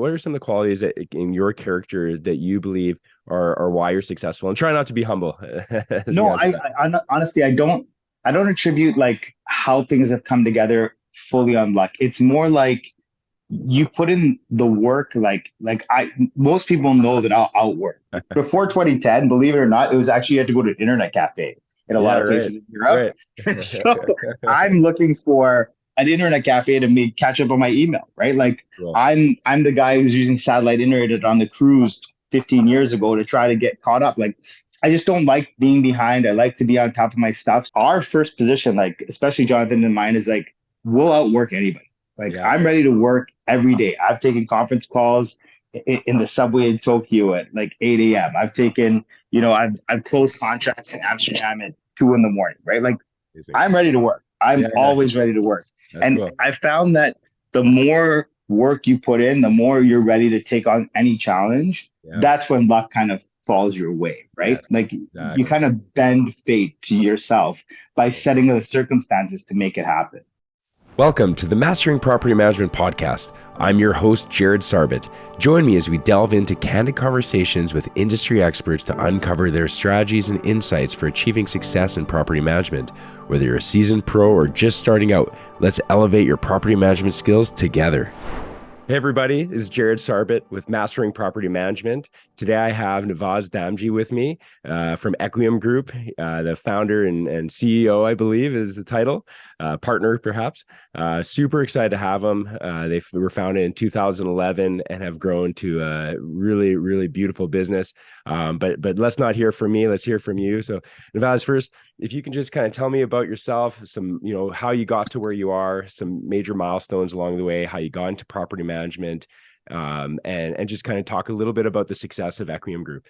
what are some of the qualities that in your character that you believe are why you're successful? And try not to be humble as you No, answer that. honestly, I don't attribute like how things have come together fully on luck. It's more like you put in the work. Most people know that I'll outwork. Before 2010, believe it or not, it was actually you had to go to an internet cafe in a Yeah, lot of right, places in Europe. right. So I'm looking for an internet cafe to make catch up on my email, right? Like Cool. I'm the guy who's using satellite internet on the cruise 15 years ago to try to get caught up. Like I just don't like being behind. I like to be on top of my stuff. Our first position, like especially Jonathan and mine, is like we'll outwork anybody. Like Yeah. I'm ready to work every day. I've taken conference calls in the subway in Tokyo at like 8 a.m. I've taken, I've closed contracts in Amsterdam at 2 in the morning, right? Like Amazing. I'm ready to work. Yeah, I'm yeah. always ready to work. That's And cool. I found that the more work you put in, the more you're ready to take on any challenge. Yeah. That's when luck kind of falls your way, right? Yes. Like you Exactly. kind of bend fate to yourself by setting the circumstances to make it happen. Welcome to the Mastering Property Management Podcast. I'm your host, Jared Sarbit. Join me as we delve into candid conversations with industry experts to uncover their strategies and insights for achieving success in property management. Whether you're a seasoned pro or just starting out, let's elevate your property management skills together. Hey everybody, this is Jared Sarbit with Mastering Property Management. Today I have Nawaz Damji with me from Equium Group, the founder and CEO, I believe is the title, partner perhaps. Super excited to have them. They were founded in 2011 and have grown to a really, really beautiful business. But let's not hear from me, let's hear from you. So Nawaz, first, if you can just kind of tell me about yourself, some, how you got to where you are, some major milestones along the way, how you got into property management, and just kind of talk a little bit about the success of Equium Group.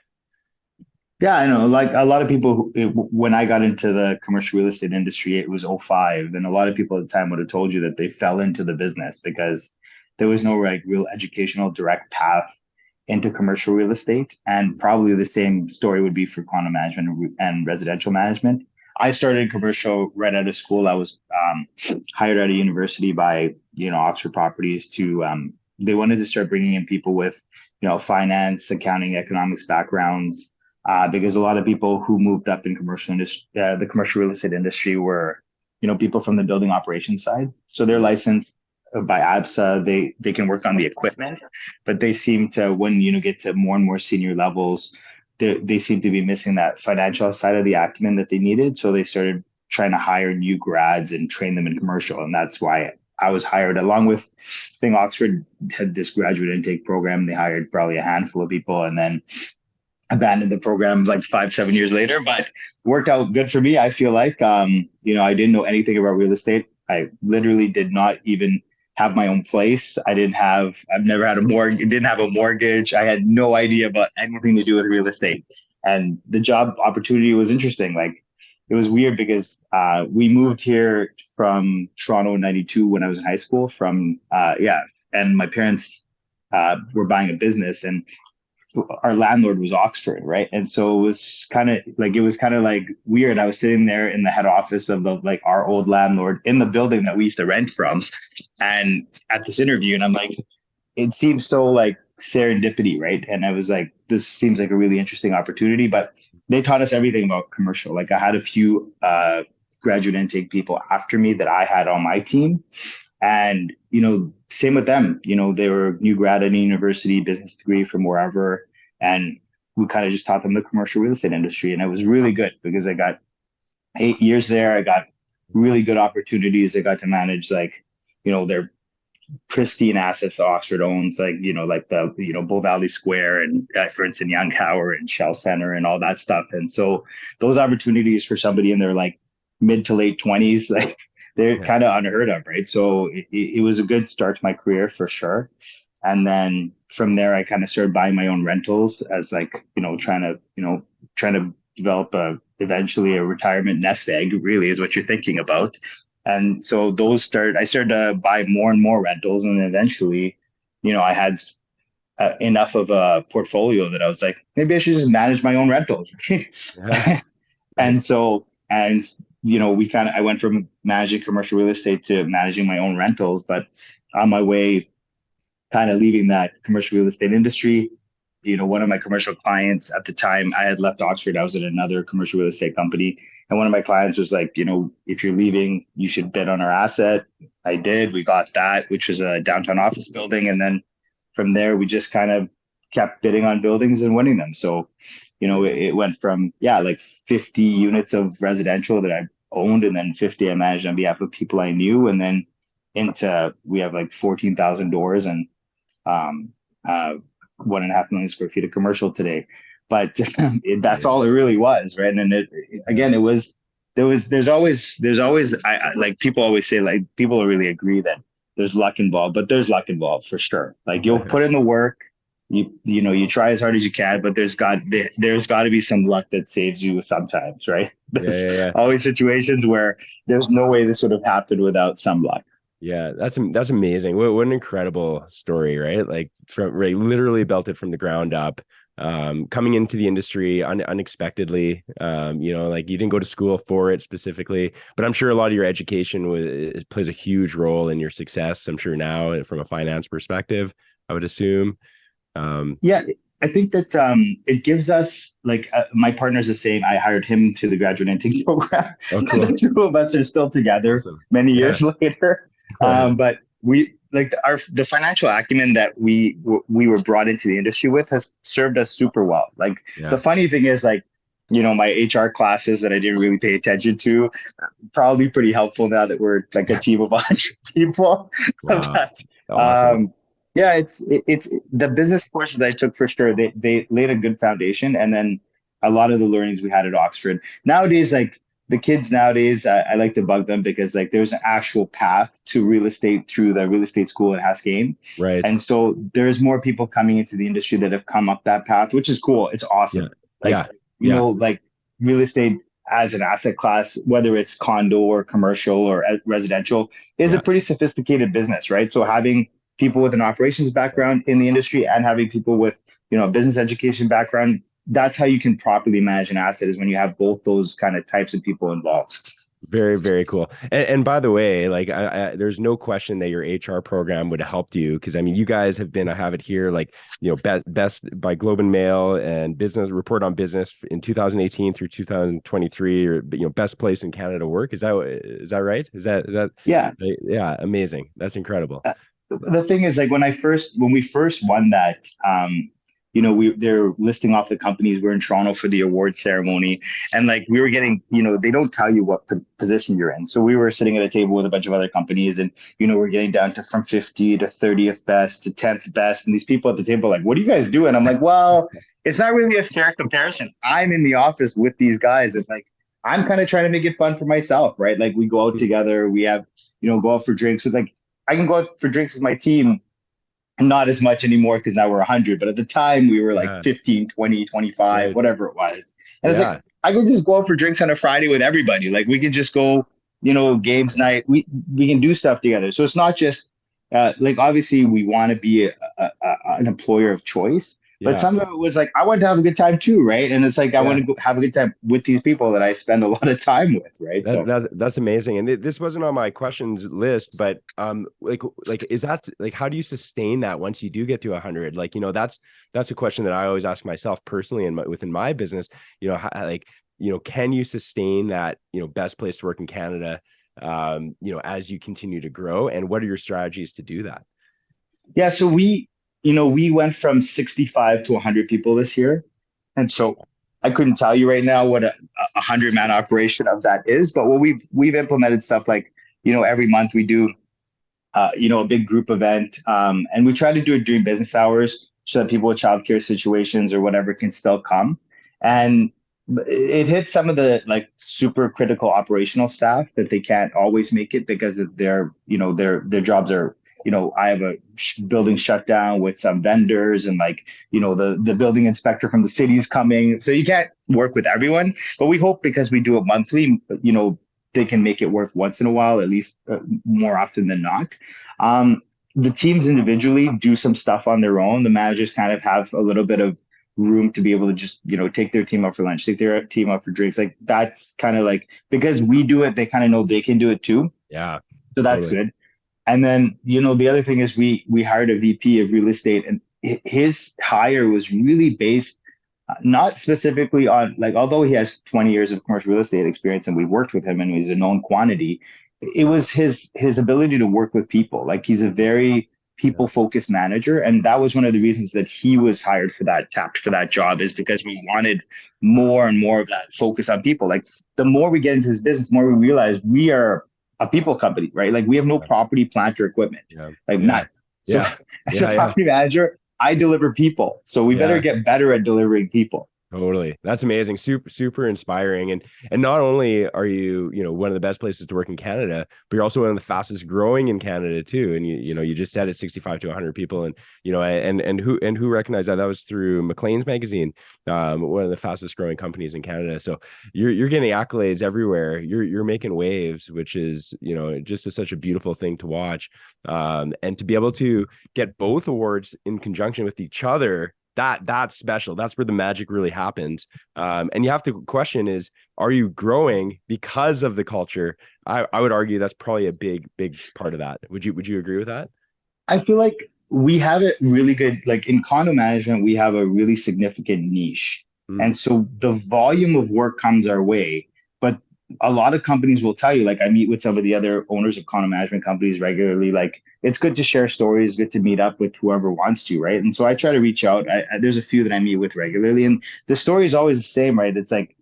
Yeah, I know. Like a lot of people, when I got into the commercial real estate industry, it was '05, and a lot of people at the time would have told you that they fell into the business because there was no like real educational direct path into commercial real estate. And probably the same story would be for condo management and residential management. I started commercial right out of school. I was hired at a university by Oxford Properties to they wanted to start bringing in people with finance, accounting, economics backgrounds because a lot of people who moved up in the commercial real estate industry were, people from the building operations side. So they're licensed by ABSA. They can work on the equipment, but they seem to, when get to more and more senior levels, they seem to be missing that financial side of the acumen that they needed. So they started trying to hire new grads and train them in commercial, and that's why I was hired along with. I think Oxford had this graduate intake program. They hired probably a handful of people, and then abandoned the program like 5 7 years later, but worked out good for me. I feel like I didn't know anything about real estate. I literally did not even have my own place. I've never had a mortgage, didn't have a mortgage. I had no idea about anything to do with real estate, and the job opportunity was interesting. Like it was weird because we moved here from Toronto in '92 when I was in high school. And my parents were buying a business, and our landlord was Oxford, right? And so it was kind of like weird. I was sitting there in the head office of our old landlord in the building that we used to rent from, and at this interview, and I'm like, it seems so like serendipity, right? And I was like, this seems like a really interesting opportunity. But they taught us everything about commercial. Like I had a few graduate intake people after me that I had on my team, and, same with them. They were new grad at a university, business degree from wherever. And we kind of just taught them the commercial real estate industry. And it was really good because I got 8 years there. I got really good opportunities. I got to manage their pristine assets that Oxford owns, like the, Bow Valley Square and for instance, Young Tower and Shell Center and all that stuff. And so those opportunities for somebody in their like mid to late 20s, like they're Yeah. kind of unheard of, right? So it was a good start to my career for sure. And then from there, I kind of started buying my own rentals as trying to develop eventually a retirement nest egg, really is what you're thinking about. And so I started to buy more and more rentals. And eventually, I had enough of a portfolio that I was like, maybe I should just manage my own rentals. Yeah. And Nice. so, and I went from managing commercial real estate to managing my own rentals. But on my way kind of leaving that commercial real estate industry. One of my commercial clients at the time, I had left Oxford. I was at another commercial real estate company. And one of my clients was like, if you're leaving, you should bid on our asset. I did. We got that, which was a downtown office building. And then from there, we just kind of kept bidding on buildings and winning them. So, it went from, like 50 units of residential that I owned, and then 50 I managed on behalf of people I knew. And then we have like 14,000 doors and, uh, 1.5 million square feet of commercial today, but that's all it really was, right? And there's always, I like, people always say, like, people really agree that there's luck involved, but there's luck involved for sure. Like, you'll put in the work, you try as hard as you can, but there's got to be some luck that saves you sometimes, right? There's always situations where there's no way this would have happened without some luck. Yeah, that's amazing. What an incredible story, right? Like, literally built it from the ground up, coming into the industry unexpectedly. Like, you didn't go to school for it specifically, but I'm sure a lot of your education plays a huge role in your success. I'm sure now, from a finance perspective, I would assume. Yeah, I think that it gives us, like, my partner's the same. I hired him to the graduate intake program. Oh, cool. The two of us are still together Awesome. many years later. But we, like, the financial acumen that we were brought into the industry with has served us super well. Like, the funny thing is, like, my HR classes that I didn't really pay attention to, probably pretty helpful now that we're like a team of 100 people. Wow. But, Awesome. yeah, it's the business courses I took for sure. They laid a good foundation, and then a lot of the learnings we had at Oxford. Nowadays, like, the kids nowadays, I like to bug them because, like, there's an actual path to real estate through the real estate school at Haskayne. Right. And so there's more people coming into the industry that have come up that path, which is cool. It's awesome. Like, real estate as an asset class, whether it's condo or commercial or residential, is a pretty sophisticated business, right? So having people with an operations background in the industry and having people with, a business education background, that's how you can properly manage an asset, is when you have both those kind of types of people involved. Very, very cool. And by the way, like, there's no question that your HR program would have helped you, because I mean, you guys have been, I have it here, like, best by Globe and Mail and Business Report on Business in 2018 through 2023, or best place in Canada to work. Is that right? Is that yeah, amazing. That's incredible. The thing is, like, when we first won that, they're listing off the companies. We're in Toronto for the award ceremony, and, like, we were getting, they don't tell you what position you're in. So we were sitting at a table with a bunch of other companies, and, we're getting down to from 50 to 30th best to 10th best. And these people at the table are like, what do you guys do? And I'm like, well, it's not really a fair comparison. I'm in the office with these guys. It's like, I'm kind of trying to make it fun for myself, right? Like, we go out together, we have, go out for drinks with, like, I can go out for drinks with my team. Not as much anymore because now we're 100, but at the time we were like 15, 20, 25, whatever it was. And it's like, I can just go out for drinks on a Friday with everybody. Like, we can just go, games night. We can do stuff together. So it's not just like, obviously we want to be an employer of choice, but some of it was like, I want to have a good time too, right? And it's like, I want to go have a good time with these people that I spend a lot of time with, right? That's amazing. And this wasn't on my questions list, but like is that, like, how do you sustain that once you do get to 100? Like, that's a question that I always ask myself personally, and within my business, can you sustain that, best place to work in Canada, as you continue to grow, and what are your strategies to do that? Yeah, so we went from 65 to 100 people this year. And so I couldn't tell you right now what a 100-man operation of that is, but what we've implemented stuff like, every month we do, a big group event, and we try to do it during business hours so that people with childcare situations or whatever can still come. And it hits some of the, like, super critical operational staff that they can't always make it because of their jobs are, I have a building shut down with some vendors, and, like, the building inspector from the city is coming. So you can't work with everyone, but we hope, because we do it monthly, they can make it work once in a while, at least more often than not. The teams individually do some stuff on their own. The managers kind of have a little bit of room to be able to just, take their team out for lunch, take their team out for drinks. Like, that's kind of like, because we do it, they kind of know they can do it too. Yeah. So that's good. And then, the other thing is we hired a VP of real estate, and his hire was really based not specifically on, like, although he has 20 years of commercial real estate experience and we worked with him and he's a known quantity, it was his ability to work with people. Like, he's a very Yeah. people focused manager, and that was one of the reasons that he was hired for that, tapped for that job, is because we wanted more and more of that focus on people. Like, the more we get into this business, the more we realize we are a people company, right? Like, we have no property, plant, or equipment, Yeah. like Yeah. none. So Yeah. as a Yeah. Yeah. property manager, I deliver people. So we better Yeah. get better at delivering people. Totally. That's amazing. Super, super inspiring. And not only are you, one of the best places to work in Canada, but you're also one of the fastest growing in Canada too. And you just said it's 65 to 100 people. And, and who recognized that? That was through Maclean's magazine, one of the fastest growing companies in Canada. So you're getting accolades everywhere. You're making waves, which is, just such a beautiful thing to watch. And to be able to get both awards in conjunction with each other, that's special. That's where the magic really happens. And you have to question is, are you growing because of the culture? I would argue that's probably a big part of that. Would you agree with that? I feel like we have it really good. Like, in condo management, we have a really significant niche. Mm, And so the volume of work comes our way. But a lot of companies will tell you, like, I meet with some of the other owners of condo management companies regularly. Like, it's good to share stories, good to meet up with whoever wants to, right? And so I try to reach out. There's a few that I meet with regularly, and the story is always the same, right? It's like,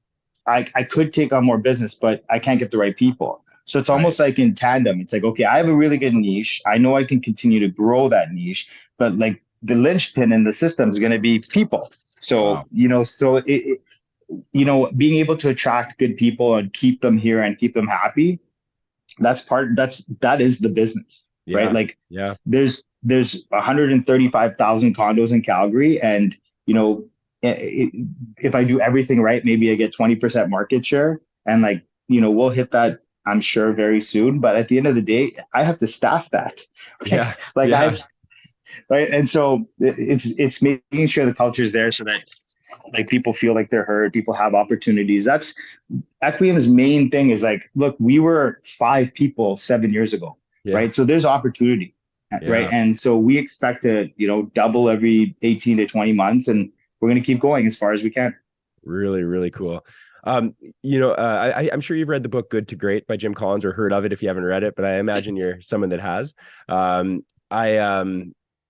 I could take on more business, but I can't get the right people. So it's right. almost like in tandem. It's like, okay, I have a really good niche. I know I can continue to grow that niche, but like the linchpin in the system is going to be people. So, Wow. being able to attract good people and keep them here and keep them happy, that is the business, right? Yeah. Like, Yeah. there's 135,000 condos in Calgary, and you know, if I do everything right, maybe I get 20% market share, and like, we'll hit that, I'm sure, very soon. But at the end of the day, I have to staff that. Yeah. Like, I Yeah. have, right, and so it's making sure the culture is there so that, like, people feel like they're heard, people have opportunities. That's Equium's main thing, is like, look, we were 5 people 7 years ago, Yeah. right? So there's opportunity, right? Yeah. And so we expect to, double every 18 to 20 months, and we're going to keep going as far as we can. Really, really cool. I'm sure you've read the book Good to Great by Jim Collins, or heard of it if you haven't read it, but I imagine you're someone that has. I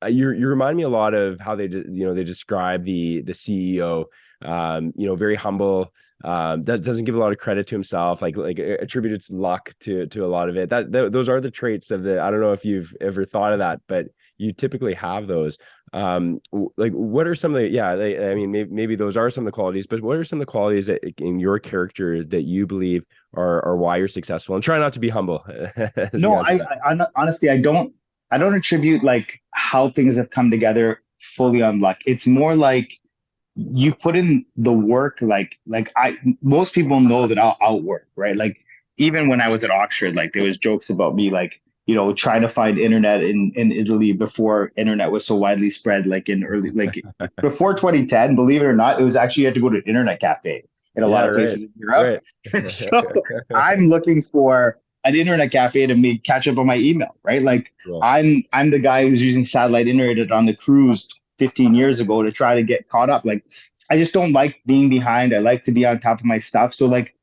you remind me a lot of how they describe the CEO, very humble, that doesn't give a lot of credit to himself, like attributes luck to a lot of it. Those are the traits of the. I don't know if you've ever thought of that, but you typically have those. Like, what are some of the, yeah, I mean, maybe those are some of the qualities, but what are some of the qualities that in your character that you believe are why you're successful? And try not to be humble as you No, answer that. honestly, I don't attribute like how things have come together fully on luck. It's more like you put in the work. Like I most people know that I'll outwork, right? Like, even when I was at Oxford, like, there was jokes about me, like, trying to find internet in Italy before internet was so widely spread, like in early, like before 2010. Believe it or not, it was actually, you had to go to an internet cafe in a Yeah, lot of right, places in Europe. right. So I'm looking for an internet cafe to make catch up on my email, right? Like, Cool. I'm the guy who's using satellite internet on the cruise 15 years ago to try to get caught up. Like, I just don't like being behind. I like to be on top of my stuff. So like,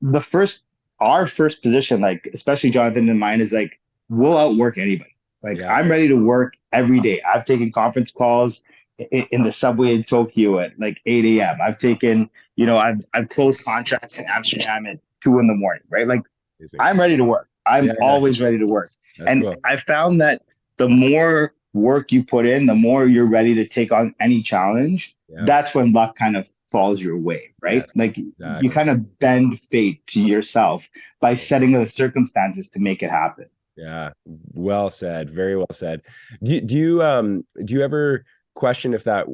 the first our first position, like, especially Jonathan and mine, is like, we'll outwork anybody. Like, Yeah. I'm ready to work every day. I've taken conference calls in the subway in Tokyo at like 8 a.m. I've taken, I've closed contracts in Amsterdam at 2 in the morning, right? Like, Amazing. I'm ready to work. I'm Yeah, yeah. always ready to work. That's And cool. I found that the more work you put in, the more you're ready to take on any challenge. Yeah. That's when luck kind of falls your way, right? Yes, Like, you exactly. kind of bend fate to yourself by setting the circumstances to make it happen. Yeah, well said. Very well said. Do you ever question if that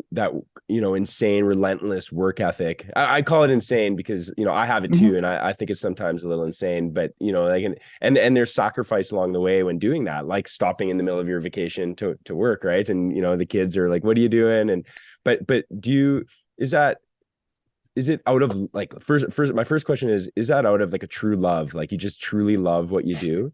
insane, relentless work ethic? I call it insane because I have it Mhm. too, and I think it's sometimes a little insane. But like and there's sacrifice along the way when doing that, like stopping in the middle of your vacation to work, right? And the kids are like, "What are you doing?" And but do you is that is it out of like first my first question is that out of like a true love, like you just truly love what you do?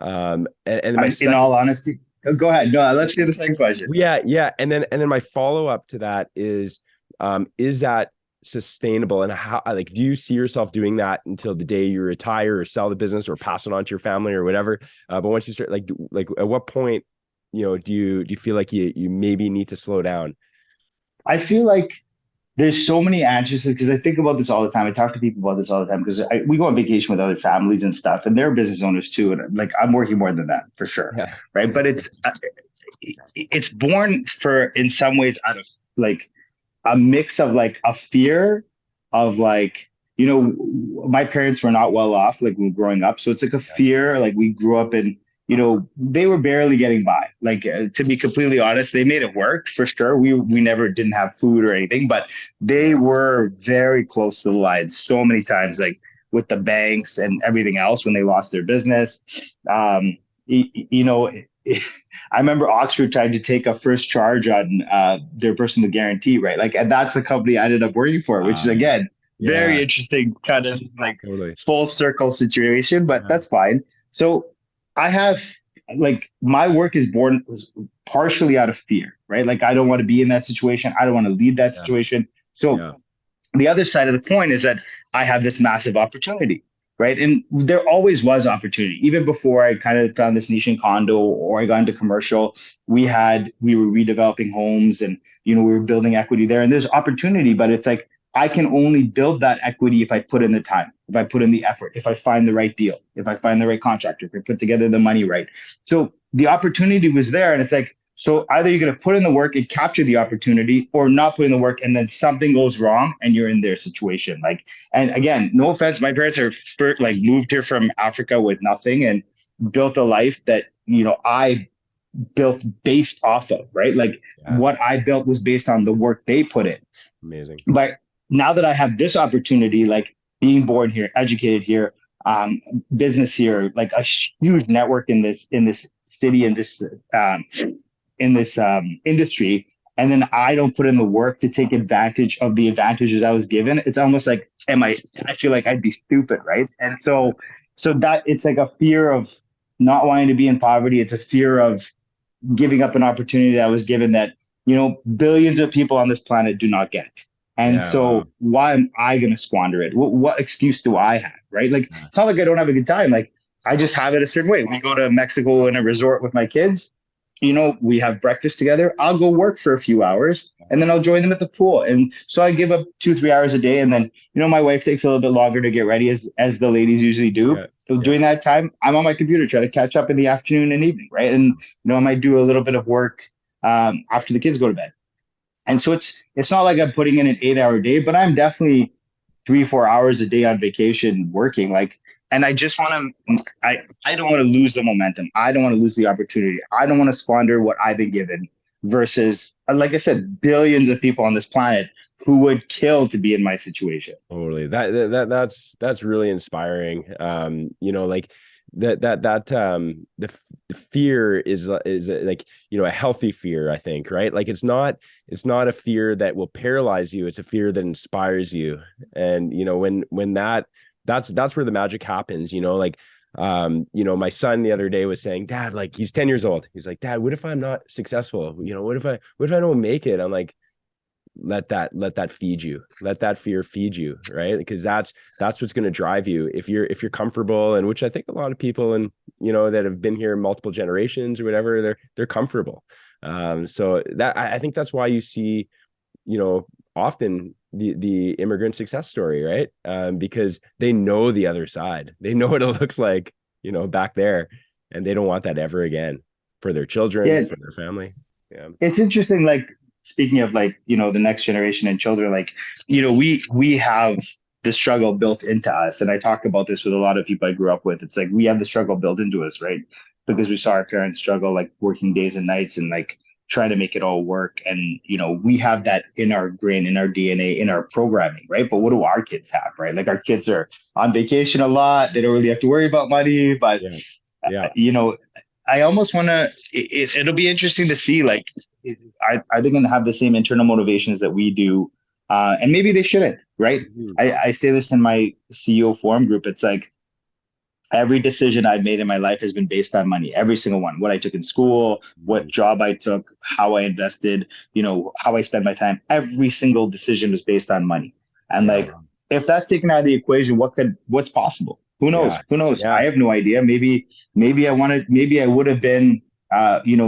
And my In second, all honesty, go ahead. No, let's do the second question. yeah. And then my follow up to that is that sustainable, and how, like, do you see yourself doing that until the day you retire or sell the business or pass it on to your family or whatever? But once you start, like at what point, do you feel like you maybe need to slow down? I feel like there's so many answers because I think about this all the time. I talk to people about this all the time because we go on vacation with other families and stuff, and they're business owners too. And like I'm working more than them for sure, Yeah. right? But it's born for in some ways out of like a mix of like a fear of like my parents were not well off like when growing up, so it's like a fear like we grew up in they were barely getting by like to be completely honest, they made it work for sure. We never didn't have food or anything, but they were very close to the line so many times, like with the banks and everything else when they lost their business. You know, I remember Oxford tried to take a first charge on their personal guarantee, right? Like, and that's the company I ended up working for, which is again very Yeah, interesting, kind of like totally. full circle situation, but Yeah. that's fine. So I have like my work is born was partially out of fear, right? Like I don't want to be in that situation. I don't want to lead that Yeah. situation. So Yeah. the other side of the coin is that I have this massive opportunity, right? And there always was opportunity. Even before I kind of found this niche in condo or I got into commercial, we were redeveloping homes and we were building equity there. And there's opportunity, but it's like I can only build that equity if I put in the time, if I put in the effort, if I find the right deal, if I find the right contractor, if I put together the money right. So the opportunity was there. And it's like, so either you're going to put in the work and capture the opportunity or not put in the work and then something goes wrong and you're in their situation. Like, and again, no offense, my parents are like moved here from Africa with nothing and built a life that, I built based off of, right? Like Yeah. what I built was based on the work they put in. Amazing. But now that I have this opportunity, like being born here, educated here, um, business here, like a huge network in this city, um, in this industry, and then I don't put in the work to take advantage of the advantages I was given, it's almost like, I feel like I'd be stupid, right? And so that it's like a fear of not wanting to be in poverty. It's a fear of giving up an opportunity that I was given that, billions of people on this planet do not get. And Yeah. Wow. so why am I going to squander it? What excuse do I have? Right. Like, Yeah. it's not like I don't have a good time. Like I just have it a certain way. We go to Mexico in a resort with my kids. We have breakfast together. I'll go work for a few hours and then I'll join them at the pool. And so I give up 2, 3 hours a day. And then, my wife takes a little bit longer to get ready as the ladies usually do. Yeah. So Yeah. during that time, I'm on my computer trying to catch up in the afternoon and evening. Right. And, I might do a little bit of work after the kids go to bed. And so it's not like I'm putting in an 8 hour day, but I'm definitely 3, 4 hours a day on vacation working. Like, and I just want to, I don't want to lose the momentum. I don't want to lose the opportunity. I don't want to squander what I've been given versus, like I said, billions of people on this planet who would kill to be in my situation. Totally. That's really inspiring. Like the fear is like, a healthy fear, I think, right? Like it's not a fear that will paralyze you. It's a fear that inspires you. And when that's where the magic happens, like my son the other day was saying, Dad, like he's 10 years old. He's like, Dad, what if I'm not successful? What if I don't make it? I'm like, let that feed you, let that fear feed you, right? Because that's what's going to drive you if you're comfortable, and which I think a lot of people and that have been here multiple generations or whatever, they're comfortable. So that I think that's why you see often the immigrant success story, right? Because they know the other side, they know what it looks like back there, and they don't want that ever again for their children, Yeah, for their family. Yeah. it's interesting. Like speaking of like, the next generation and children, like, we have the struggle built into us. And I talk about this with a lot of people I grew up with. It's like we have the struggle built into us, right? Because we saw our parents struggle, like working days and nights and like trying to make it all work. And, we have that in our grain, in our DNA, in our programming, right? But what do our kids have, right? Like our kids are on vacation a lot. They don't really have to worry about money, but Yeah. Yeah. you know, I almost want to. It'll be interesting to see. Like, are they going to have the same internal motivations that we do? And maybe they shouldn't. Right? Mhm. I say this in my CEO forum group. It's like every decision I've made in my life has been based on money. Every single one. What I took in school, what Mm, job I took, how I invested, how I spend my time. Every single decision was based on money. And yeah, like, if that's taken out of the equation, what's possible? Who knows? yeah, Who knows? yeah. I have no idea. Maybe I would have been,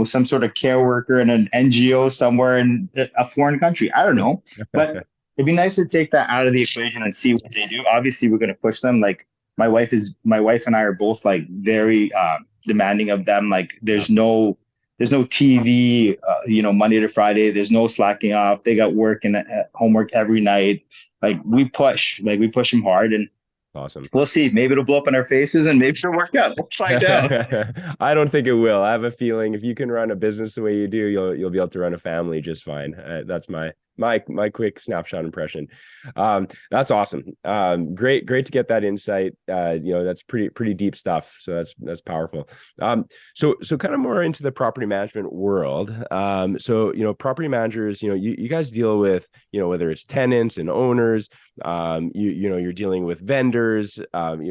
some sort of care worker in an NGO somewhere in a foreign country. I don't know, but it'd be nice to take that out of the equation and see what they do. Obviously, we're going to push them. Like my wife and I are both like very demanding of them. Like Yeah. there's no TV, Monday to Friday. There's no slacking off. They got work and homework every night. We push them hard, and Awesome. we'll see. Maybe it'll blow up in our faces, and maybe it'll work out. We'll find out. I don't think it will. I have a feeling if you can run a business the way you do, you'll be able to run a family just fine. That's my quick snapshot impression. That's awesome. Great to get that insight. That's pretty deep stuff. So that's powerful. So kind of more into the property management world. So property managers, you guys deal with whether it's tenants and owners. You're dealing with vendors,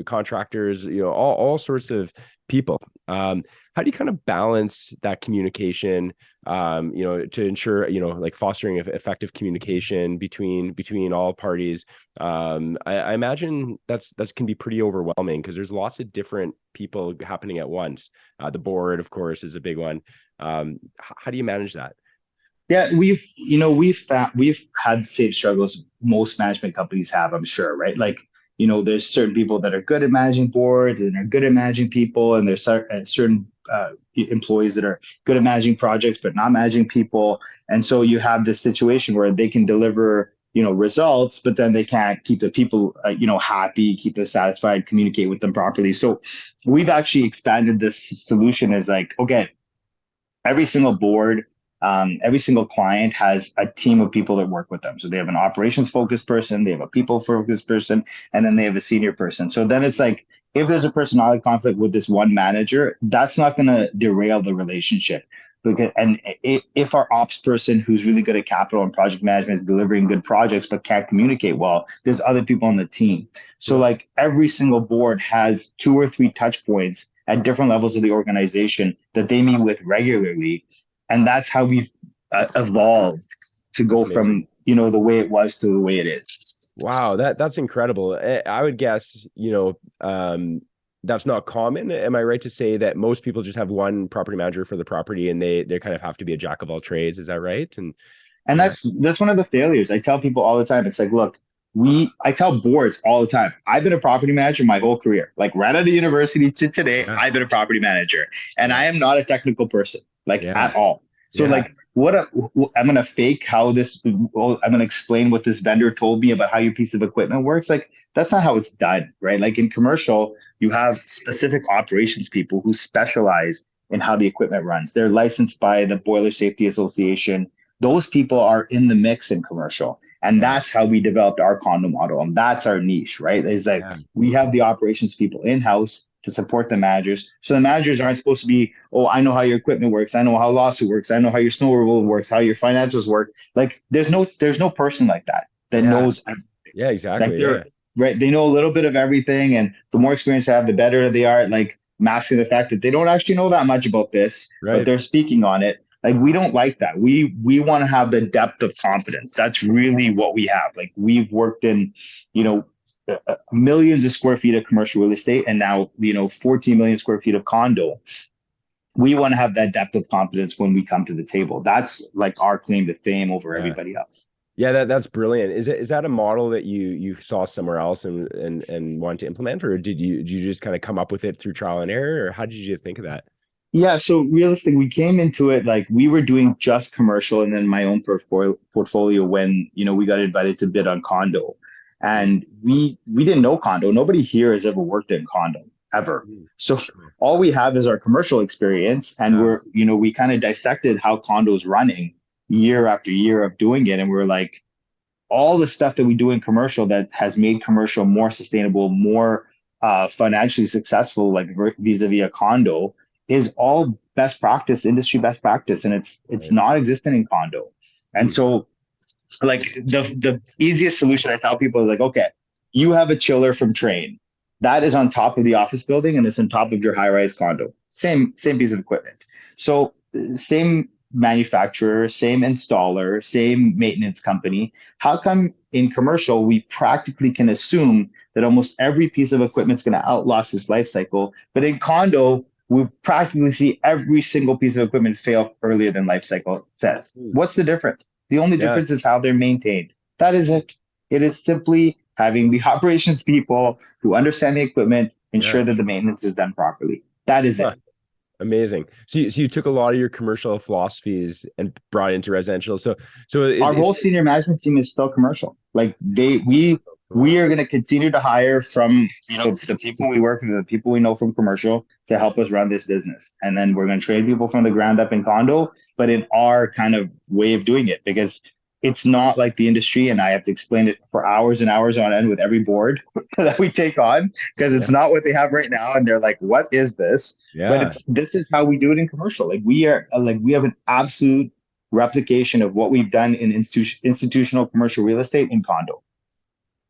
contractors, all sorts of people. How do you kind of balance that communication, to ensure, like fostering effective communication between all parties? I imagine that's can be pretty overwhelming because there's lots of different people happening at once. The board, of course, is a big one. How do you manage that? Yeah, we've had the same struggles most management companies have, I'm sure, right? Like, there's certain people that are good at managing boards and are good at managing people, and there's certain employees that are good at managing projects but not managing people. And so you have this situation where they can deliver, results, but then they can't keep the people, happy, keep them satisfied, communicate with them properly. So we've actually expanded this solution as like, okay, every single board, every single client has a team of people that work with them. So they have an operations focused person, they have a people focused person, and then they have a senior person. So then it's like, if there's a personality conflict with this one manager, that's not going to derail the relationship. If our ops person who's really good at capital and project management is delivering good projects but can't communicate well, there's other people on the team. So Yeah. like every single board has 2 or 3 touch points at different levels of the organization that they meet with regularly. And that's how we've evolved to That's go amazing. from, the way it was to the way it is. Wow, that's incredible. I would guess, that's not common. Am I right to say that most people just have one property manager for the property and they kind of have to be a jack of all trades? Is that right? And And yeah, that's one of the failures. I tell people all the time. It's like, look, I tell boards all the time. I've been a property manager my whole career. Like right out of university to today, yeah, I've been a property manager, and I yeah, am not a technical person, like yeah, at all. So yeah, like, I'm gonna fake how this. Well, I'm gonna explain what this vendor told me about how your piece of equipment works. Like that's not how it's done, right? Like in commercial, you have specific operations people who specialize in how the equipment runs. They're licensed by the Boiler Safety Association. Those people are in the mix in commercial. And yeah, that's how we developed our condo model. And that's our niche, right? Is that yeah, we have the operations people in house to support the managers. So the managers aren't supposed to be, oh, I know how your equipment works. I know how lawsuit works. I know how your snow removal works, how your financials work. Like there's no person like that yeah, knows everything. yeah, Like exactly. they're Yeah, right. They know a little bit of everything. And the more experience they have, the better they are at like masking the fact that they don't actually know that much about this, but right. they're speaking on it. Like we don't like that. We want to have the depth of confidence. That's really what we have. Like we've worked in, you know, millions of square feet of commercial real estate, and now 14 million square feet of condo. We want to have that depth of confidence when we come to the table. That's like our claim to fame over Yeah. everybody else. Yeah, that's brilliant. Is that a model that you saw somewhere else and wanted to implement, or did you just kind of come up with it through trial and error, or how did you think of that? Yeah, so realistic, we came into it like we were doing just commercial and then my own portfolio when, we got invited to bid on condo. Mm, And we didn't know condo. Nobody here has ever worked in condo ever. mm, So sure. all we have is our commercial experience, and Yeah, we kind of dissected how condo's running year after year of doing it, and we're like, all the stuff that we do in commercial that has made commercial more sustainable, more financially successful, like vis-a-vis a condo, is all best practice, industry best practice, and it's right. non-existent in condo. And Mm, so, like the easiest solution I tell people is like, okay, you have a chiller from Train. That is on top of the office building and it's on top of your high-rise condo. Same piece of equipment. So same manufacturer, same installer, same maintenance company. How come in commercial we practically can assume that almost every piece of equipment is going to outlast its life cycle, but in condo we practically see every single piece of equipment fail earlier than life cycle says. Hmm. What's the difference? The only Yeah, difference is how they're maintained. That is it. It is simply having the operations people who understand the equipment yeah. ensure that the maintenance is done properly. That is Huh. it. Amazing. So you took a lot of your commercial philosophies and brought it into residential. So Our it's whole senior management team is still commercial. Like we are going to continue to hire from the people we work with, the people we know from commercial to help us run this business, and then we're going to train people from the ground up in condo, but in our kind of way of doing it because it's not like the industry, and I have to explain it for hours and hours on end with every board that we take on because yeah, it's not what they have right now, and they're like, "What is this?" But yeah. it's this is how we do it in commercial. We have an absolute replication of what we've done in institutional commercial real estate in condo.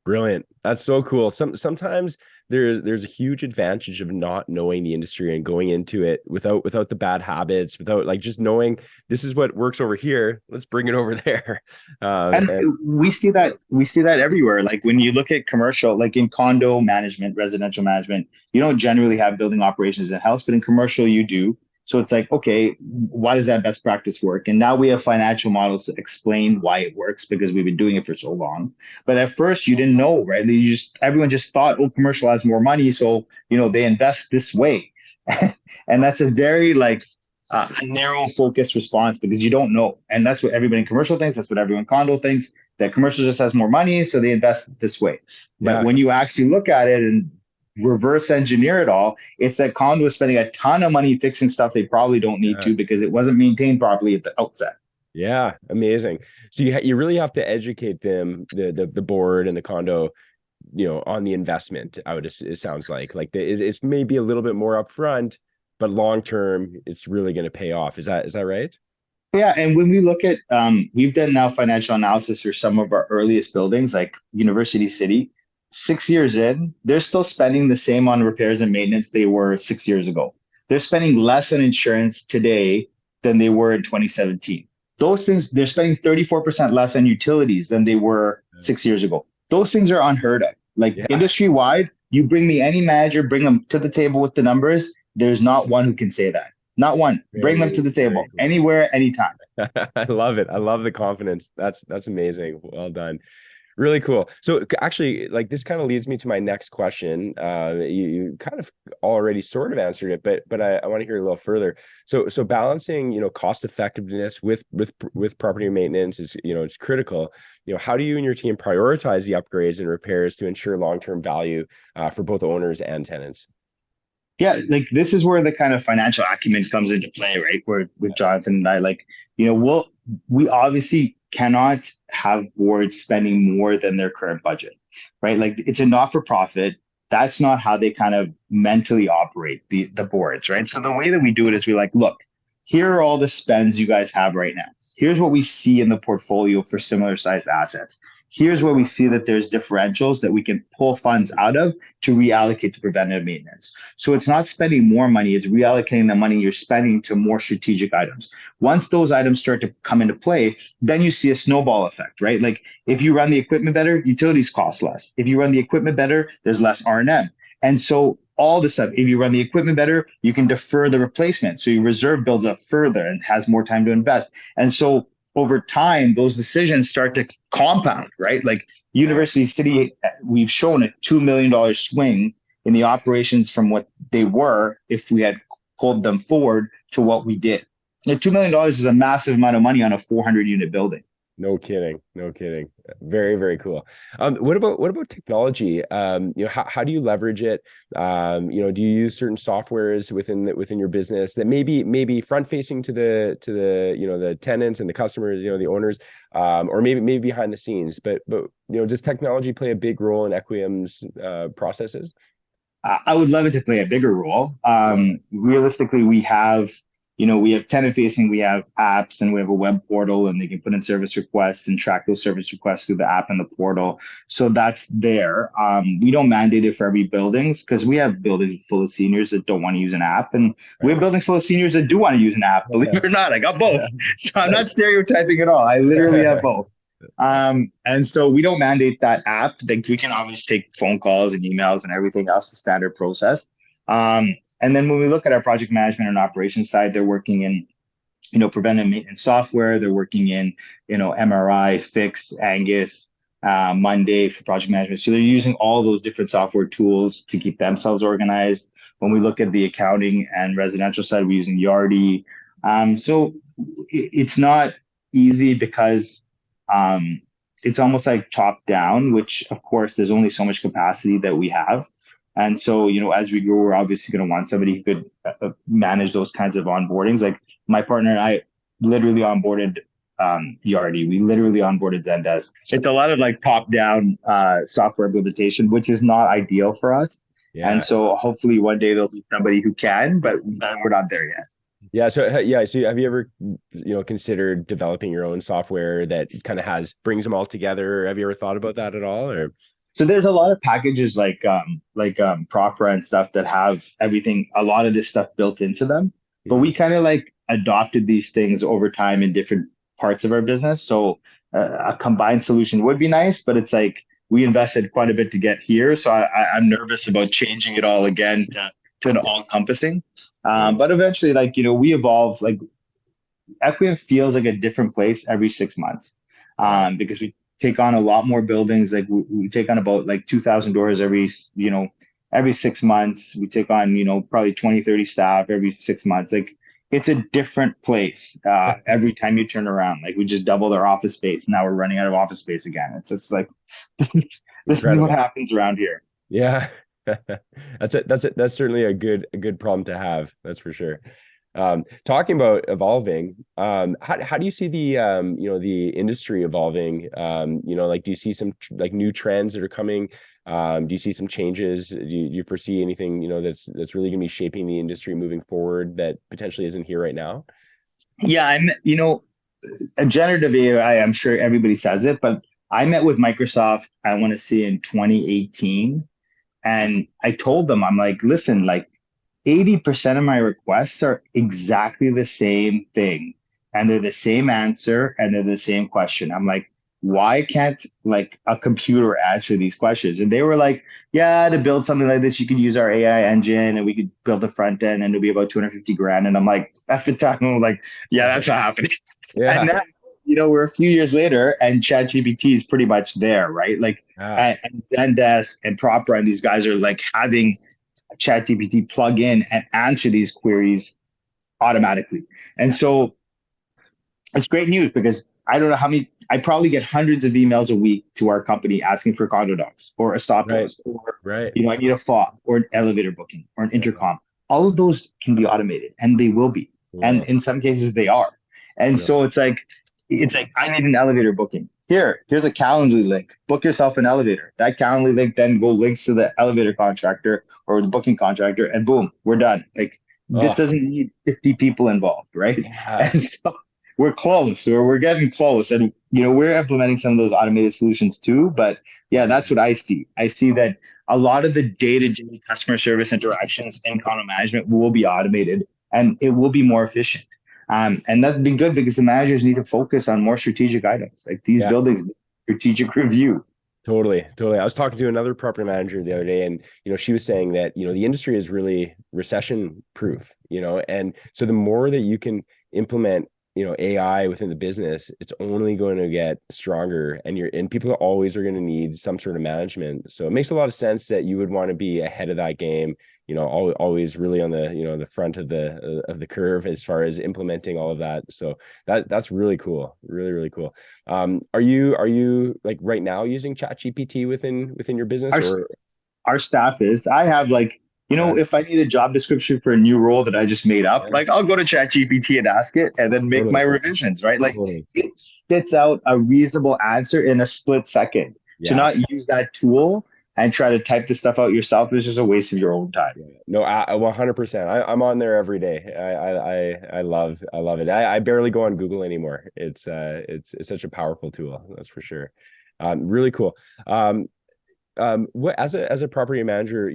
Brilliant. That's so cool. Sometimes there's a huge advantage of not knowing the industry and going into it without the bad habits, without like just knowing this is what works over here. Let's bring it over there. And And we see that everywhere. Like when you look at commercial, like in condo management, residential management, you don't generally have building operations in house, but in commercial you do. So it's like, okay, why does that best practice work? And now we have financial models to explain why it works because we've been doing it for so long. But at first you didn't know, right? Everyone just thought, oh, commercial has more money, so they invest this way. And that's a very like narrow focused response because you don't know. And that's what everybody in commercial thinks. That's what everyone in condo thinks, that commercial just has more money, so they invest this way. But yeah, when you actually look at it and reverse engineer it all, it's that condo is spending a ton of money fixing stuff they probably don't need yeah, to because it wasn't maintained properly at the outset. yeah. Amazing. So you really have to educate them, the board and the condo, on the investment. It sounds like it's maybe a little bit more upfront, but long term, it's really going to pay off. Is that right? Yeah, and when we look at, we've done now financial analysis for some of our earliest buildings, like University City. 6 years in, they're still spending the same on repairs and maintenance they were 6 years ago. They're spending less on insurance today than they were in 2017. Those things, they're spending 34% less on utilities than they were 6 years ago. Those things are unheard of. Like Yeah. industry wide, you bring me any manager, bring them to the table with the numbers. There's not one who can say that. Not one. Bring them to Very, the very table cool. anywhere, anytime. I love it. I love the confidence. That's amazing. Well done. Really cool. So actually, like this kind of leads me to my next question. You kind of already sort of answered it, but I want to hear a little further. So balancing, cost effectiveness with property maintenance is, it's critical. How do you and your team prioritize the upgrades and repairs to ensure long-term value for both owners and tenants? Yeah, like this is where the kind of financial acumen comes into play, right? Where with Jonathan and I, like, we obviously cannot have boards spending more than their current budget, right? Like it's a not for profit. That's not how they kind of mentally operate the boards, right? So the way that we do it is we like, look, here are all the spends you guys have right now. Here's what we see in the portfolio for similar sized assets. Here's where we see that there's differentials that we can pull funds out of to reallocate to preventative maintenance. So it's not spending more money, it's reallocating the money you're spending to more strategic items. Once those items start to come into play, then you see a snowball effect, right? Like if you run the equipment better, utilities cost less. If you run the equipment better, there's less R&M. And so all the stuff, if you run the equipment better, you can defer the replacement. So your reserve builds up further and has more time to invest. And so over time, those decisions start to compound, right? Like University City, we've shown a $2 million swing in the operations from what they were if we had pulled them forward to what we did. And $2 million is a massive amount of money on a 400 unit building. No kidding. No kidding. Very, very cool. What about technology? How do you leverage it? Do you use certain softwares within your business that maybe front facing to the tenants and the customers, the owners, or maybe behind the scenes. But does technology play a big role in Equium's processes? I would love it to play a bigger role. Yeah. Realistically, we have we have tenant facing, we have apps, and we have a web portal, and they can put in service requests and track those service requests through the app and the portal. So that's there. We don't mandate it for every buildings because we have buildings full of seniors that don't want to use an app, and we have Right. buildings full of seniors that do want to use an app. Believe it or not, I got both. So I'm not stereotyping at all. I literally have both. And so we don't mandate that app. Like we can obviously take phone calls and emails and everything else, the standard process. And then when we look at our project management and operations side, they're working in, preventive maintenance software. They're working in, MRI, Fixed, Angus, Monday for project management. So they're using all those different software tools to keep themselves organized. When we look at the accounting and residential side, we're using Yardi. So it's not easy because it's almost like top down, which of course there's only so much capacity that we have. And so, as we grow, we're obviously going to want somebody who could manage those kinds of onboardings. Like my partner and I literally onboarded Yardi. We literally onboarded Zendesk. It's a lot of like top down software implementation, which is not ideal for us. And Yeah. so hopefully one day there'll be somebody who can, but we're not there yet. Yeah. So yeah. So have you ever, considered developing your own software that kind of brings them all together? Have you ever thought about that at all? Or So there's a lot of packages like Propera and stuff that have everything, a lot of this stuff built into them. But we Mhm. kind of like adopted these things over time in different parts of our business. So a combined solution would be nice, but it's like we invested quite a bit to get here. So I'm nervous about changing it all again to an all encompassing. Right. But eventually, like, we evolve. Like Equium feels like a different place every 6 months, Yeah. because we take on a lot more buildings. Like we take on about like 2,000 doors every 6 months. We take on, probably 20, 30 staff every 6 months. Like it's a different place every time you turn around. Like we just doubled our office space. Now we're running out of office space again. It's just like, this is what Incredible. happens around here. Yeah. That's certainly a good problem to have. That's for sure. Talking about evolving, how do you see the industry evolving? Like, do you see some like new trends that are coming? Do you see some changes? Do you foresee anything, that's really going to be shaping the industry moving forward that potentially isn't here right now? Yeah, a generative AI, I'm sure everybody says it, but I met with Microsoft, I want to say in 2018. And I told them, I'm like, listen, like 80% of my requests are exactly the same thing. And they're the same answer and they're the same question. I'm like, why can't like a computer answer these questions? And they were like, yeah, to build something like this, you could use our AI engine and we could build the front end and it'll be about 250 grand. And I'm like, at the time, I'm like, yeah, that's not happening. And Yeah. now, we're a few years later and ChatGPT is pretty much there, right? Like, Ah, and Zendesk and Proper and these guys are like having ChatGPT plug in and answer these queries automatically. And yeah. so it's great news because I don't know how many, I probably get hundreds of emails a week to our company asking for condo docs or a stop Right. loss or, Right. I need a fob or an elevator booking or an Yeah. intercom. All of those can be automated and they will be. And Well, in some cases they are. And well, so it's like I need an elevator booking. Here's a Calendly link. Book yourself an elevator. That Calendly link then go links to the elevator contractor or the booking contractor, and boom, we're done. Like this oh, doesn't need 50 people involved, right? yeah. And so we're close, or we're getting close, and we're implementing some of those automated solutions too. But yeah, that's what I see. I see that a lot of the day-to-day customer service interactions in condo management will be automated, and it will be more efficient. And that's been good because the managers need to focus on more strategic items like these Yeah. buildings, strategic review. Totally, totally. I was talking to another property manager the other day, and she was saying that the industry is really recession proof. And so the more that you can implement AI within the business, it's only going to get stronger, and people always are going to need some sort of management. So it makes a lot of sense that you would want to be ahead of that game. Always really on the the front of the curve as far as implementing all of that. So that's really cool, really really cool. Are you like right now using ChatGPT within your business Our or our staff is. I have like, yeah, if I need a job description for a new role that I just made up, yeah, like I'll go to ChatGPT and ask it and then make my totally, revisions, right? Like totally, it spits out a reasonable answer in a split second. To yeah, not use that tool and try to type this stuff out yourself is just a waste of your own time. Yeah. No, 100%. I'm on there every day. I love it. I barely go on Google anymore. It's such a powerful tool, that's for sure. Really cool. What as a property manager,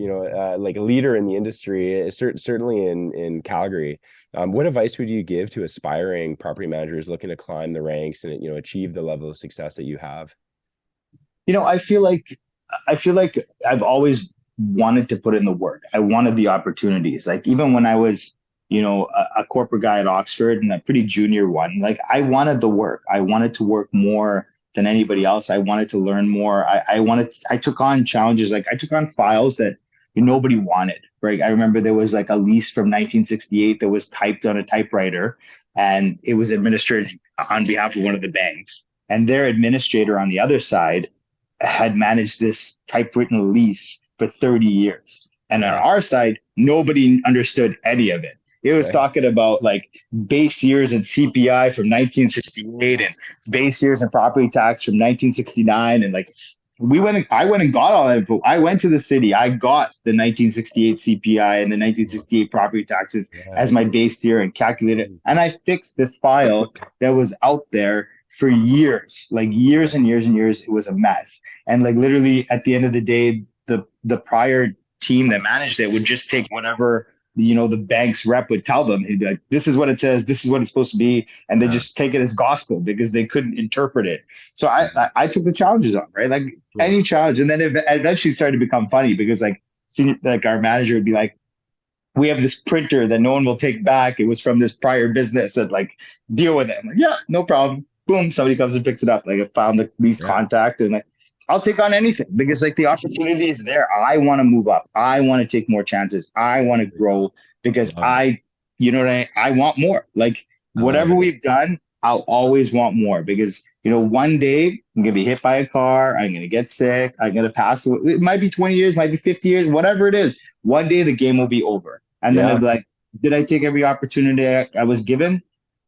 like a leader in the industry, certainly in Calgary, what advice would you give to aspiring property managers looking to climb the ranks and achieve the level of success that you have? You know, I feel like I've always wanted to put in the work. I wanted the opportunities. Like even when I was, a corporate guy at Oxford and a pretty junior one, like I wanted the work. I wanted to work more than anybody else. I wanted to learn more. I took on challenges. Like I took on files that nobody wanted, right? I remember there was like a lease from 1968 that was typed on a typewriter and it was administered on behalf of one of the banks. And their administrator on the other side had managed this typewritten lease for 30 years. And on Yeah. our side, nobody understood any of it. It was Okay. talking about like base years and CPI from 1968 and base years and property tax from 1969. And like I went and got all that info. I went to the city. I got the 1968 CPI and the 1968 property taxes Yeah. as my base year and calculated. And I fixed this file that was out there for years, like years and years and years. It was a mess. And like literally at the end of the day, the prior team that managed it would just take whatever the bank's rep would tell them. He'd be like, "This is what it says. This is what it's supposed to be," and they Yeah. just take it as gospel because they couldn't interpret it. So I took the challenges on, right? Like Cool. any challenge, and then it eventually started to become funny because like our manager would be like, "We have this printer that no one will take back. It was from this prior business, and like deal with it." I'm like, "Yeah, no problem." Boom, somebody comes and picks it up. Like I found the least Yeah. contact, and like I'll take on anything because like the opportunity is there. I want to move up. I want to take more chances. I want to grow because Love it. you know what I want more. Like I love whatever it. we've done, I'll always want more because one day I'm gonna be hit by a car. I'm gonna get sick. I'm gonna pass away. It might be 20 years, might be 50 years, whatever it is. One day the game will be over, and then it'll Yeah. be like, did I take every opportunity I was given?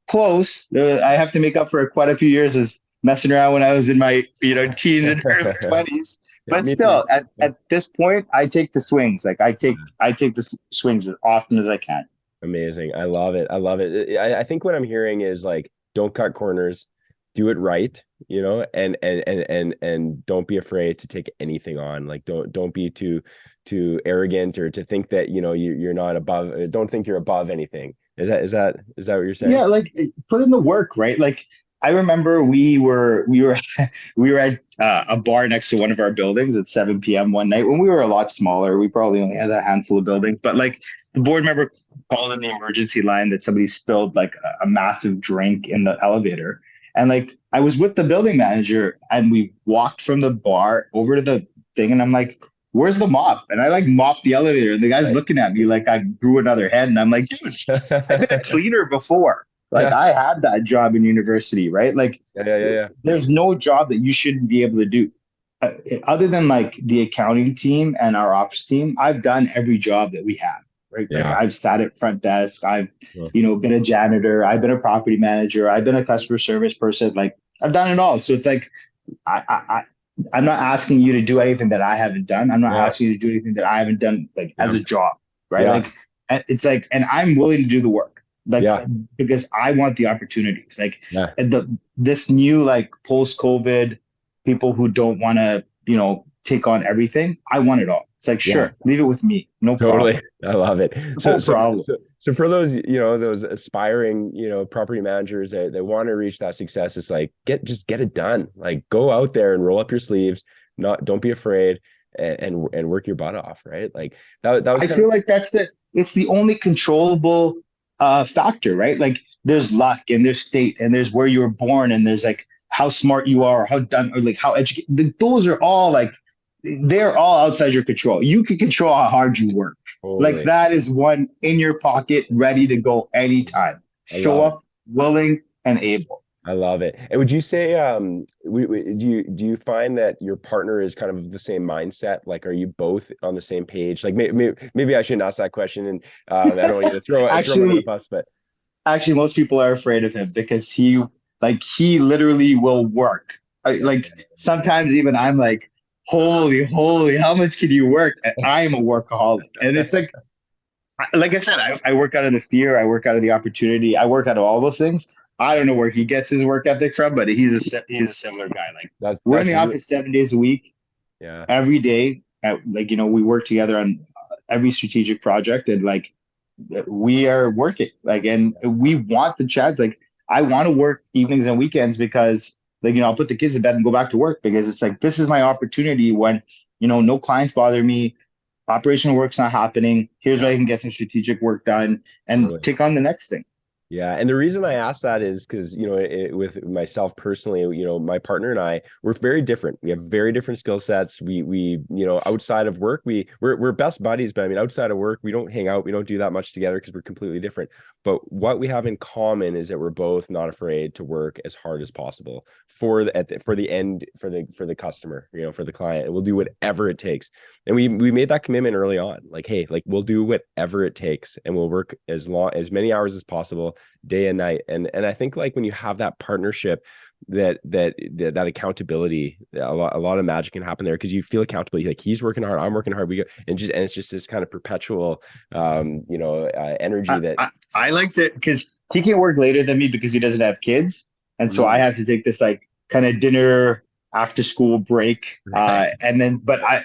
Close. I have to make up for quite a few years of messing around when I was in my teens and early 20s. Yeah, But me too. still, at this point, I take the swings. Like I take the swings as often as I can. Amazing. I love it. I love it. I think what I'm hearing is like, don't cut corners, do it right, and don't be afraid to take anything on. Like, don't be too arrogant or to think that, you're not above, don't think you're above anything. Is that what you're saying? Yeah, like put in the work, right? Like I remember we were we were at a bar next to one of our buildings at 7 p.m. one night when we were a lot smaller. We probably only had a handful of buildings, but like the board member called in the emergency line that somebody spilled like a massive drink in the elevator. And like I was with the building manager and we walked from the bar over to the thing and I'm like, where's the mop? And I like mopped the elevator and the guy's Nice. looking at me like I grew another head and I'm like, dude, I've been a cleaner before. Like Yeah. I had that job in university, right? Like Yeah. Yeah. Yeah. Yeah. there's no job that you shouldn't be able to do. Other than like the accounting team and our ops team, I've done every job that we have, right? Like Yeah. I've sat at front desk, I've, Cool. been a janitor, I've been a property manager, I've been a customer service person. Like I've done it all. So it's like, I I'm not asking you to do anything that I haven't done. I'm not Yeah. asking you to do anything that I haven't done like as Yeah. a job, right? Yeah. Like it's like, and I'm willing to do the work, like Yeah. because I want the opportunities. Like Yeah. and this new like post COVID people who don't want to take on everything. I want it all. It's like Yeah. sure, leave it with me, no problem, Totally. I love it. So, no so, problem. so for those, those aspiring, property managers that want to reach that success, it's like, just get it done. Like go out there and roll up your sleeves. Don't be afraid and work your butt off. Right. Like that was I kind of, feel like it's the only controllable factor, right? Like there's luck and there's fate and there's where you were born and there's like how smart you are, or how done or like how educated. Those are all like they're all outside your control. You can control how hard you work. Like totally. that is one in your pocket, ready to go anytime. I Show love it. up willing and able. I love it. And would you say, do you find that your partner is kind of the same mindset? Like, are you both on the same page? Like, maybe I shouldn't ask that question, and I don't want you to throw him under the Actually, bus, but actually, most people are afraid of him because he literally will work. Like sometimes even I'm like, holy, how much can you work? I am a workaholic. And it's like I said, I work out of the fear, I work out of the opportunity, I work out of all those things. I don't know where he gets his work ethic from, but he's a similar guy. Like we're in That's the really, office 7 days a week, yeah. every day. Like we work together on every strategic project, and like we are working. Like, and we want the chance. Like I want to work evenings and weekends because like I'll put the kids to bed and go back to work because it's like this is my opportunity when no clients bother me, operational work's not happening. Here's Yeah. where I can get some strategic work done and Totally. take on the next thing. Yeah, and the reason I ask that is because with myself personally, my partner and I, we're very different. We have very different skill sets. We outside of work, we're best buddies, but I mean, outside of work, we don't hang out, we don't do that much together because we're completely different. But what we have in common is that we're both not afraid to work as hard as possible for the end for the customer, for the client. And we'll do whatever it takes. And we made that commitment early on. Like, hey, like we'll do whatever it takes, and we'll work as many hours as possible day and night. And I think like when you have that partnership, that accountability, a lot of magic can happen there because you feel accountable. Like he's working hard, I'm working hard. We go and it's just this kind of perpetual energy I, that I, I like to because he can work later than me because he doesn't have kids, and so I mm, have to take this like kind of dinner after school break, right. and then but I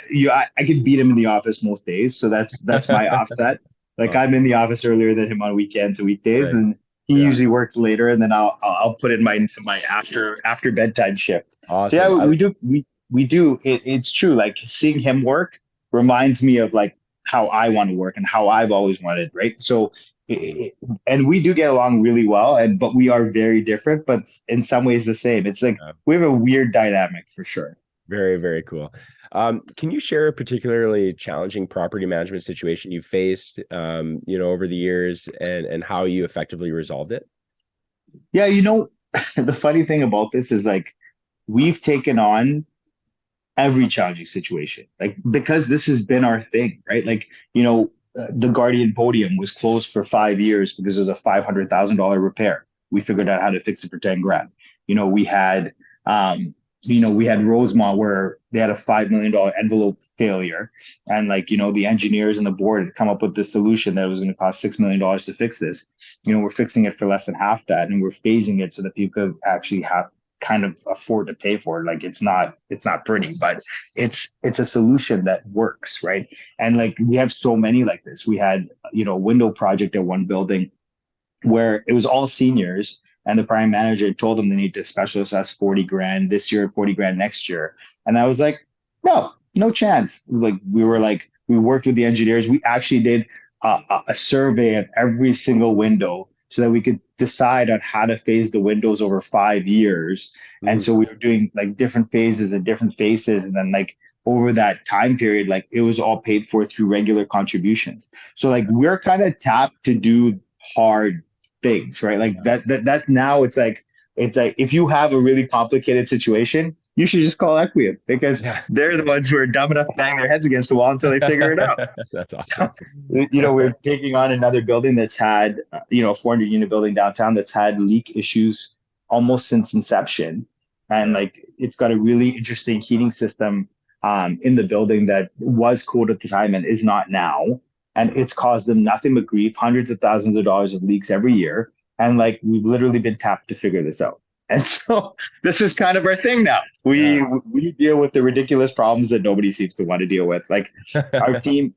could beat him in the office most days, so that's my offset. Like I'm Awesome. in the office earlier than him on weekends and weekdays, Right. and he Yeah. usually works later, and then I'll put in my after bedtime shift. So yeah, Awesome. we do. It's true. Like seeing him work reminds me of like how I want to work and how I've always wanted, right? So and we do get along really well, and but we are very different, but in some ways the same. It's like Yeah. we have a weird dynamic for sure. Very, very cool. Can you share a particularly challenging property management situation you faced, over the years and how you effectively resolved it? Yeah, the funny thing about this is like we've taken on every challenging situation, like because this has been our thing, right? Like the Guardian Podium was closed for 5 years because it was a $500,000 repair. We figured out how to fix it for 10 grand. We had we had Rosemont where they had a $5 million envelope failure, and like the engineers and the board had come up with this solution that was going to cost $6 million to fix this. We're fixing it for less than half that, and we're phasing it so that people could actually have kind of afford to pay for it. Like it's not pretty, but it's a solution that works, right? And like we have so many like this. We had a window project at one building where it was all seniors, and the prime manager told them they need to specialist us 40 grand this year, 40 grand next year. And I was like, no chance. Like we worked with the engineers. We actually did a survey of every single window so that we could decide on how to phase the windows over 5 years. And Mm, so we were doing like different phases and different phases. And then like over that time period, like it was all paid for through regular contributions. So like we're kind of tapped to do hard things, right? Like that now it's like if you have a really complicated situation, you should just call Equium because yeah. they're the ones who are dumb enough to bang their heads against the wall until they figure it out. That's awesome. So, we're taking on another building that's had, a 400 unit building downtown that's had leak issues almost since inception. And Yeah. like, it's got a really interesting heating system in the building that was cooled at the time and is not now. And it's caused them nothing but grief, hundreds of thousands of dollars of leaks every year. And like, we've literally been tapped to figure this out. And so this is kind of our thing now. Yeah. We deal with the ridiculous problems that nobody seems to want to deal with. Our team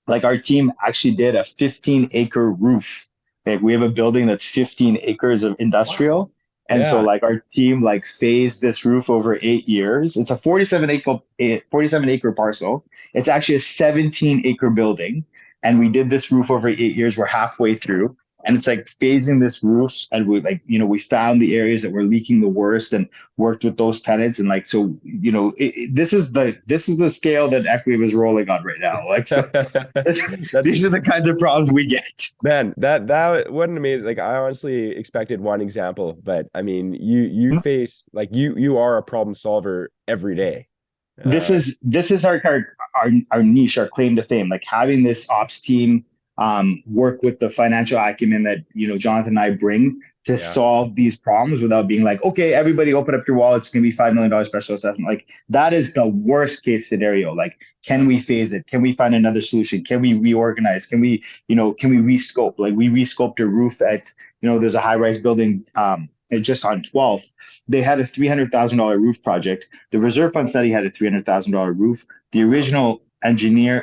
our team actually did a 15-acre roof. Like we have a building that's 15 acres of Wow. industrial. And so Yeah. like our team like phased this roof over 8 years. It's a 47 acre parcel. It's actually a 17-acre building. And we did this roof over 8 years. We're halfway through. And it's like phasing this roof. And we like, we found the areas that were leaking the worst and worked with those tenants. And like, so, this is the scale that Equity is rolling on right now. Like, so That's these are the kinds of problems we get. man, that what an amazing, like I honestly expected one example, but I mean you face like you are a problem solver every day. This Uh is this is our niche, our claim to fame. Like having this ops team, work with the financial acumen that, Jonathan and I bring to Yeah. solve these problems without being like, okay, everybody open up your wallet. It's going to be $5 million special assessment. Like that is the worst case scenario. Like, can we phase it? Can we find another solution? Can we reorganize? Can we rescope? Like we rescoped a roof at, there's a high rise building, just on 12th. They had a $300,000 roof project. The reserve fund study had a $300,000 roof. The engineer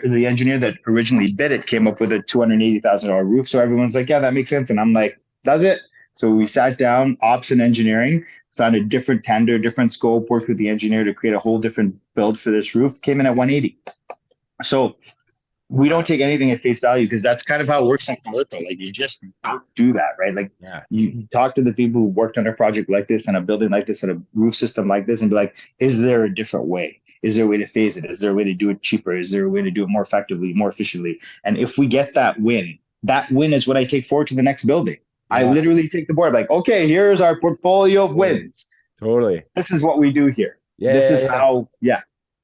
that originally bid it came up with a $280,000 roof. So everyone's like, yeah, that makes sense. And I'm like, does it? So we sat down, ops and engineering, found a different tender, different scope, worked with the engineer to create a whole different build for this roof, came in at 180. So we don't take anything at face value because that's kind of how it works in commercial. Like you just don't do that, right? Like you talk to the people who worked on a project like this and a building like this and a roof system like this and be like, is there a different way? Is there a way to phase it? Is there a way to do it cheaper? Is there a way to do it more effectively, more efficiently? And if we get that win is what I take forward to the next building. I literally take the board like, okay, here's our portfolio of wins. Totally. This is what we do here. How.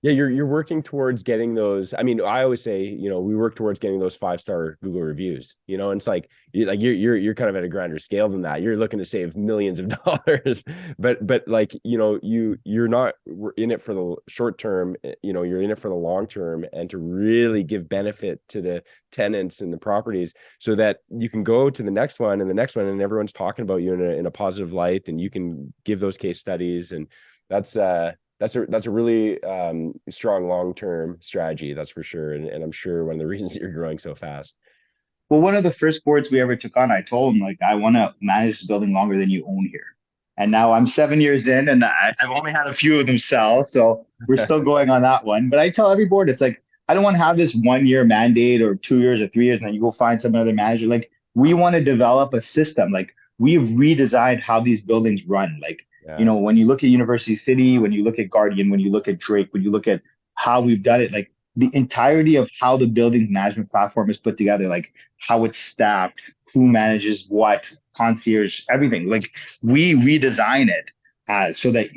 Yeah, you're working towards getting those. I mean, I always say, we work towards getting those 5-star Google reviews. And it's like you're kind of at a grander scale than that. You're looking to save millions of dollars, but like you're not in it for the short term. You're in it for the long term, and to really give benefit to the tenants and the properties, so that you can go to the next one and the next one, and everyone's talking about you in a positive light, and you can give those case studies, and that's a really strong long-term strategy, that's for sure. And I'm sure one of the reasons you're growing so fast. Well, one of the first boards we ever took on, I told him, like, I want to manage this building longer than you own here. And now I'm 7 years in, and I've only had a few of them sell. So we're still going on that one. But I tell every board, it's like, I don't want to have this 1 year mandate or 2 years or 3 years, and then you go find some other manager. Like, we want to develop a system. Like, we've redesigned how these buildings run. Like, when you look at University City, when you look at Guardian, when you look at Drake, when you look at how we've done it, like the entirety of how the building management platform is put together, like how it's staffed, who manages what, concierge, everything. Like we redesign it so that,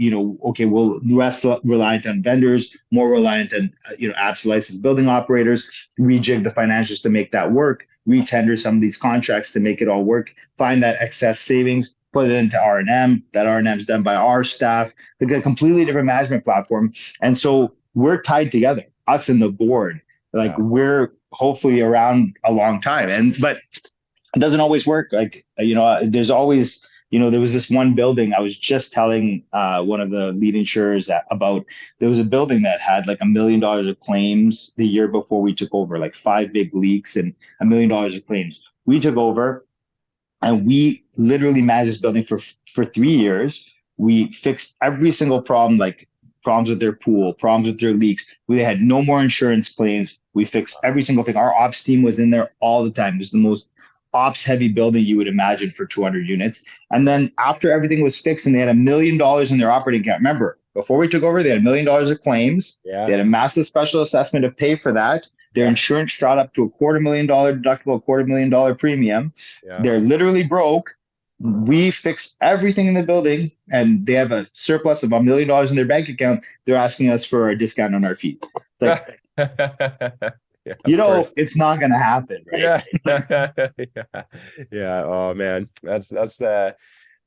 okay, we'll less reliant on vendors, more reliant on, apps licensed building operators, rejig the financials to make that work, retender some of these contracts to make it all work, find that excess savings, put it into R&M. That R&M is done by our staff. They've got a completely different management platform. And so we're tied together, us and the board. Like we're hopefully around a long time. But it doesn't always work. Like, there's always, there was this one building I was just telling one of the lead insurers about. There was a building that had like $1 million of claims the year before we took over, like 5 big leaks and $1 million of claims. We took over, and we literally managed this building for 3 years. We fixed every single problem, like problems with their pool, problems with their leaks. We had no more insurance claims. We fixed every single thing. Our ops team was in there all the time. It was the most ops heavy building you would imagine for 200 units. And then after everything was fixed and they had $1 million in their operating account, remember, before we took over, they had $1 million of claims. They had a massive special assessment to pay for that. Their insurance shot up to $250,000 deductible, $250,000 premium. They're literally broke. We fixed everything in the building, and they have a surplus of $1 million in their bank account. They're asking us for a discount on our fees. It's like, it's not going to happen, right? Yeah. Oh man,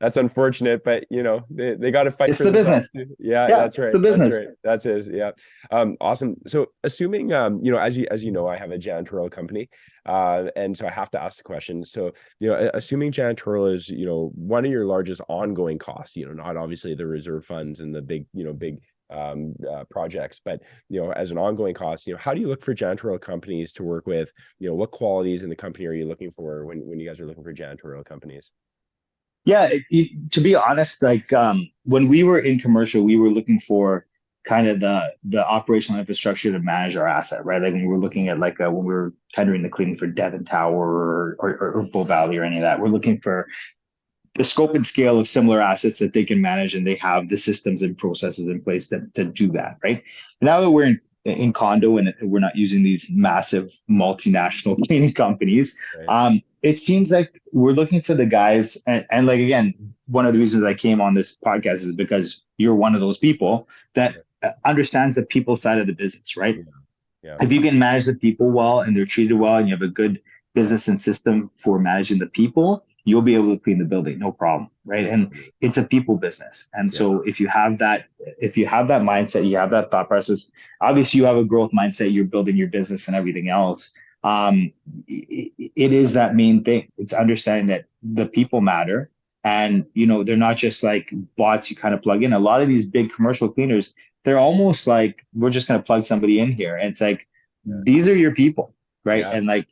that's unfortunate, but they got to fight it's for the business. Yeah, that's right. It's the business. That's right. That's it. Yeah. Awesome. So assuming, as you know, I have a janitorial company, and so I have to ask the question. So, assuming janitorial is, one of your largest ongoing costs, not obviously the reserve funds and the big projects, but as an ongoing cost, how do you look for janitorial companies to work with? What qualities in the company are you looking for when you guys are looking for janitorial companies? Yeah, to be honest, like when we were in commercial, we were looking for kind of the operational infrastructure to manage our asset, right? Like when we were looking at when we were tendering the cleaning for Devon Tower or Bull Valley or any of that, we're looking for the scope and scale of similar assets that they can manage, and they have the systems and processes in place to do that, right? Now that we're in condo and we're not using these massive multinational cleaning companies, right. It seems like we're looking for the guys, and like, again, one of the reasons I came on this podcast is because you're one of those people that understands the people side of the business, right? If you can manage the people well and they're treated well and you have a good business and system for managing the people, you'll be able to clean the building, no problem, right? And it's a people business. And Yes. so if you have that mindset, you have that thought process, obviously you have a growth mindset, you're building your business and everything else. It is that main thing. It's understanding that the people matter. And, they're not just like bots you kind of plug in. A lot of these big commercial cleaners, they're almost like, we're just going to plug somebody in here. And it's like, Yeah. these are your people, right? Yeah. And like,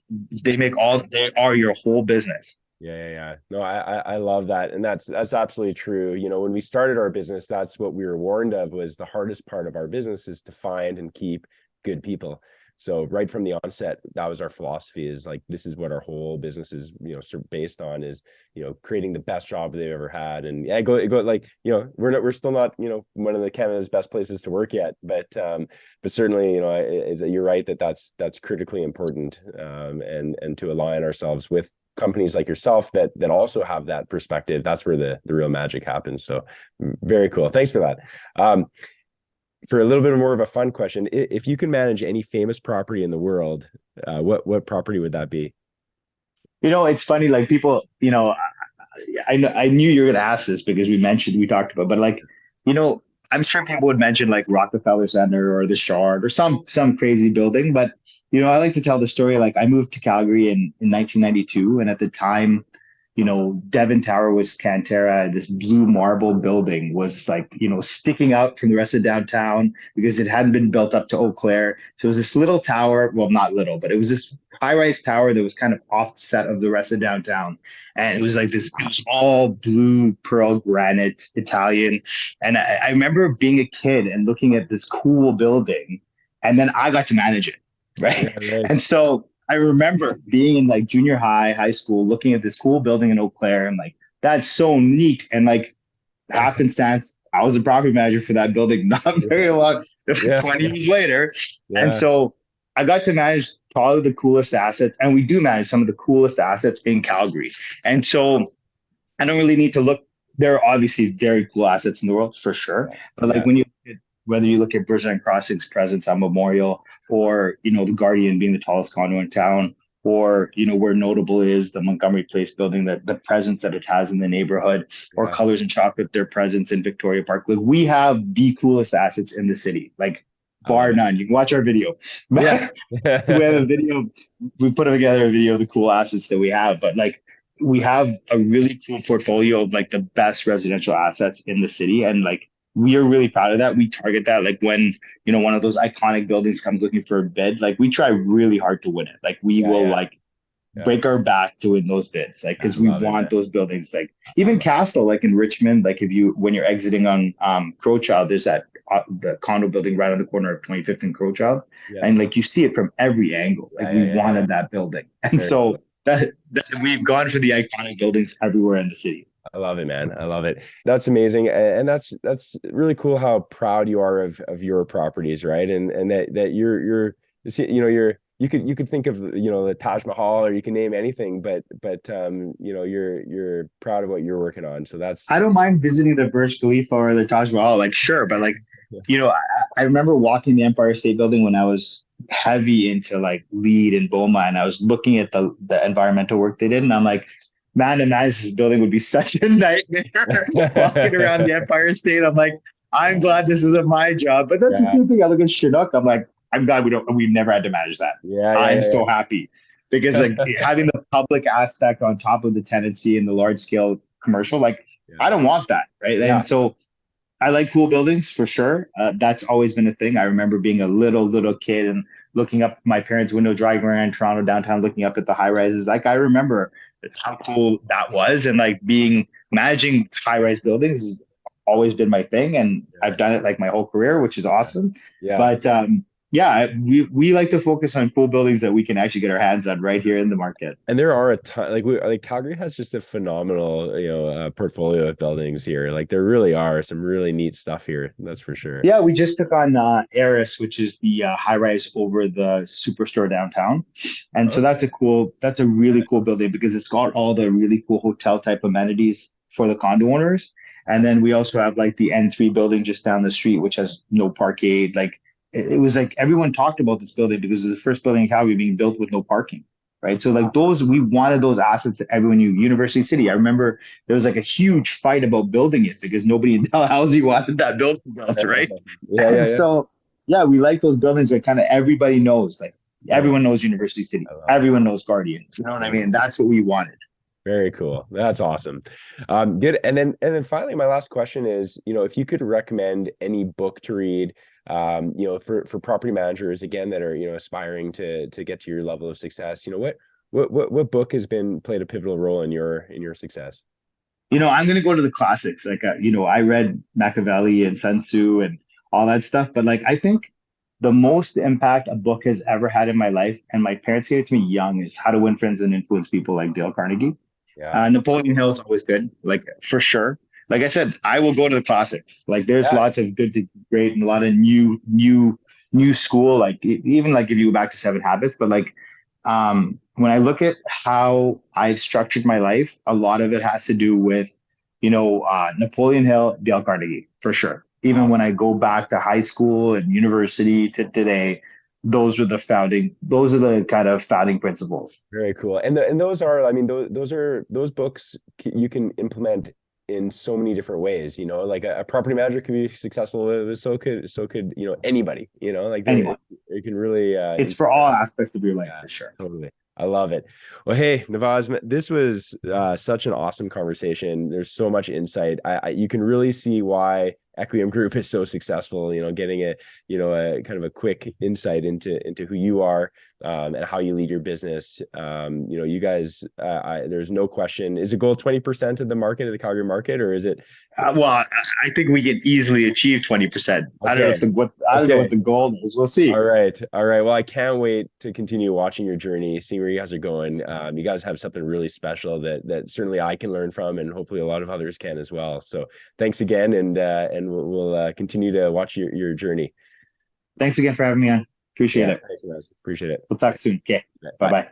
they are your whole business. Yeah. No, I love that. And that's absolutely true. When we started our business, that's what we were warned of, was the hardest part of our business is to find and keep good people. So right from the onset, that was our philosophy, is like, this is what our whole business is, sort of based on, is, creating the best job they've ever had. And yeah, go like, we're still not, one of the Canada's best places to work yet, but certainly, you're right that's critically important, and to align ourselves with companies like yourself that also have that perspective. That's where the real magic happens. So very cool. Thanks for that. For a little bit more of a fun question, if you can manage any famous property in the world, what property would that be? It's funny, like people, I knew you were going to ask this because we talked about, but like, I'm sure people would mention like Rockefeller Center or the Shard or some crazy building. But, I like to tell the story. Like I moved to Calgary in 1992. And at the time, Devon Tower was Cantera. This blue marble building was like, sticking out from the rest of downtown because it hadn't been built up to Eau Claire. So it was this little tower. Well, not little, but it was this high-rise tower that was kind of offset of the rest of downtown. And it was like this, it was all blue pearl granite Italian. And I remember being a kid and looking at this cool building, and then I got to manage it, right? Yeah, right. And so I remember being in like junior high school, looking at this cool building in Eau Claire, and like, that's so neat. And like, happenstance, I was a property manager for that building not very long, Yeah. 20 years later. Yeah. And so I got to manage probably the coolest assets, and we do manage some of the coolest assets in Calgary. And so I don't really need to look. There are obviously very cool assets in the world for sure, but like when you look at, whether you look at Virgin Crossing's presence on Memorial, or the Guardian being the tallest condo in town, or where notable is the Montgomery Place building, that the presence that it has in the neighborhood, or Colors and Chocolate, their presence in Victoria Park. Like we have the coolest assets in the city, like bar none. You can watch our video. Yeah. We have a video. We put together a video of the cool assets that we have, but like we have a really cool portfolio of like the best residential assets in the city, and like we are really proud of that. We target that. Like when one of those iconic buildings comes looking for a bid, like we try really hard to win it. Like we will like break our back to win those bids, like because we want those buildings. Like even Castle, like in Richmond, like when you're exiting on Crowchild, there's that the condo building right on the corner of 25th and Crowchild, and like you see it from every angle. Like we wanted that building, and so that we've gone for the iconic buildings everywhere in the city. I love it, man. I love it. That's amazing. And that's really cool how proud you are of your properties, right? And that you could think of, the Taj Mahal, or you can name anything, but you're proud of what you're working on. So I don't mind visiting the Burj Khalifa or the Taj Mahal, like sure, but like, I remember walking the Empire State Building when I was heavy into like LEED and BOMA, and I was looking at the environmental work they did, and I'm like, man, to manage this building would be such a nightmare. Walking around the Empire State, I'm like, I'm glad this isn't my job. But that's the same thing. I look at Chinook, I'm like, I'm glad we've never had to manage that. I'm so happy, because like having the public aspect on top of the tenancy and the large scale commercial, like I don't want that, right? And so I like cool buildings for sure. That's always been a thing. I remember being a little kid and looking up my parents' window, driving around Toronto downtown, looking up at the high rises. Like I remember how cool that was, and like managing high rise buildings has always been my thing, and I've done it like my whole career, which is awesome. But we like to focus on cool buildings that we can actually get our hands on right here in the market. And there are a ton, like Calgary has just a phenomenal portfolio of buildings here. Like there really are some really neat stuff here, that's for sure. Yeah, we just took on Eris, which is the high rise over the Superstore downtown, and so that's a really cool building because it's got all the really cool hotel type amenities for the condo owners. And then we also have like the N3 building just down the street, which has no parkade. Like it was like everyone talked about this building because it's the first building in Calgary being built with no parking, right? So like those, we wanted those assets that everyone knew. University City, I remember there was like a huge fight about building it because nobody in Dalhousie wanted that building built, right? Yeah, And yeah, yeah. so yeah, we like those buildings that kind of everybody knows, like I love everyone knows University City, I love it. everyone knows Guardian. You know what I mean? That's what we wanted. Very cool. That's awesome. Good. And then finally, my last question is, if you could recommend any book to read, for property managers again that are, aspiring to get to your level of success, what book has been played a pivotal role in your success? I'm going to go to the classics. Like, I read Machiavelli and Sun Tzu and all that stuff. But like, I think the most impact a book has ever had in my life, and my parents gave it to me young, is How to Win Friends and Influence People, like Dale Carnegie. Yeah. Napoleon Hill is always good, like for sure. Like I said, I will go to the classics. Like there's Yeah. lots of good to great and a lot of new school. Like even like if you go back to Seven Habits, but like when I look at how I've structured my life, a lot of it has to do with Napoleon Hill, Dale Carnegie for sure. Even when Awesome. I go back to high school and university to today, those are the kind of founding principles. Very cool. And those are, I mean, those books you can implement in so many different ways, like a property manager can be successful with it, so could, anybody, like Anyway, it can really it's for all aspects of your life yeah, for sure. totally. I love it. Well, hey, Nawaz, this was such an awesome conversation. There's so much insight. You can really see why Equium Group is so successful. Getting a kind of a quick insight into who you are, and how you lead your business. You guys, there's no question. Is the goal 20% of the market, of the Calgary market, or is it? Well, I think we can easily achieve 20%. I don't know Okay. I don't know what Okay. the goal is. We'll see. All right. All right. Well, I can't wait to continue watching your journey, seeing where you guys are going. You guys have something really special that certainly I can learn from, and hopefully a lot of others can as well. So thanks again, and we'll continue to watch your journey. Thanks again for having me on. Appreciate Yeah. it. Thanks, guys. Appreciate it. We'll talk soon. Okay. Bye Bye. bye.